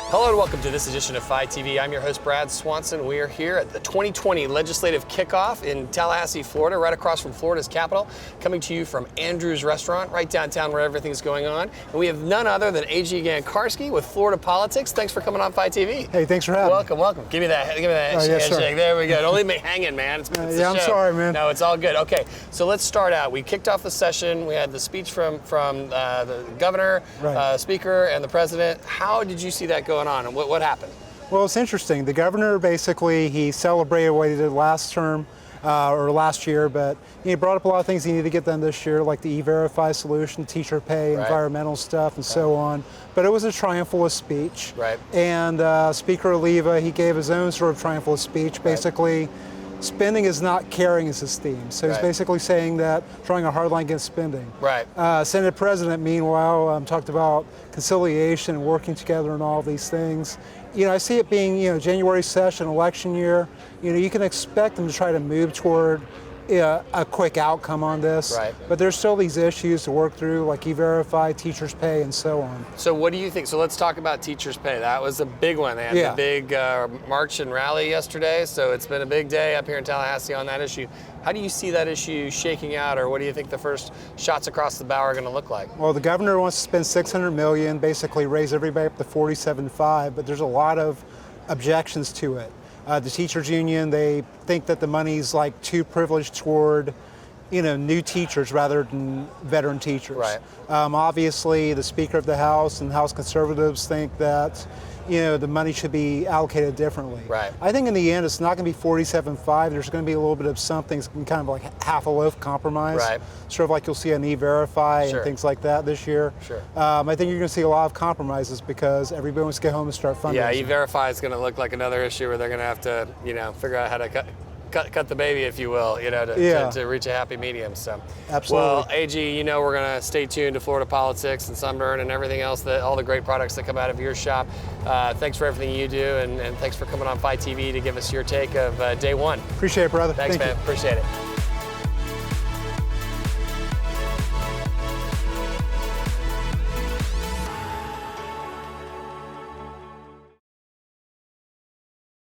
Hello and welcome to this edition of FiTV. I'm your host, Brad Swanson. We are here at the 2020 Legislative Kickoff in Tallahassee, Florida, right across from Florida's capital, coming to you from Andrew's Restaurant, right downtown where everything's going on. And we have none other than AG Gancarski with Florida Politics. Thanks for coming on FiTV. Hey, thanks for having me. Welcome. Give me that handshake. There we go. Don't leave me hanging, man. It's yeah, I'm show. sorry, man. No, it's all good. Okay, so let's start out. We kicked off the session. We had the speech from the governor, right. speaker, and the president. How did you see that going on, and what happened? Well, it's interesting. The governor basically, he celebrated what he did last term, or last year, but he brought up a lot of things he needed to get done this year, like the E-Verify solution, teacher pay, right. environmental stuff, and so on. But it was a triumphalist speech. Right. And Speaker Oliva, he gave his own sort of triumphalist speech, basically. Right. Spending is not carrying his esteem. So he's basically saying that, drawing a hard line against spending. Right. Senate President, meanwhile, talked about conciliation and working together and all these things. You know, I see it being, January session, election year. You can expect them to try to move toward a quick outcome on this. Right. But there's still these issues to work through, like E-Verify, teachers pay, and so on. So what do you think? So let's talk about teachers pay. That was a big one. They had the big march and rally yesterday, so it's been a big day up here in Tallahassee on that issue. How do you see that issue shaking out, or what do you think the first shots across the bow are going to look like? Well, the governor wants to spend $600 million, basically raise everybody up to $47.5, but there's a lot of objections to it. The teachers union, they think that the money's like too privileged toward, new teachers rather than veteran teachers. Right. Obviously, the Speaker of the House and House conservatives think that, the money should be allocated differently. Right. I think in the end, it's not going to be $47.5. There's going to be a little bit of something, kind of like half a loaf compromise. Right. Sort of like you'll see an E-Verify and things like that this year. Sure. I think you're going to see a lot of compromises because everybody wants to get home and start fundraising. Yeah, E-Verify is going to look like another issue where they're going to have to, figure out how to cut the baby, if you will, to reach a happy medium. So, absolutely. Well, AG, we're going to stay tuned to Florida Politics and Sunburn and everything else, all the great products that come out of your shop. Thanks for everything you do, and thanks for coming on FiTV to give us your take of day one. Appreciate it, brother. Thanks, man. Appreciate it.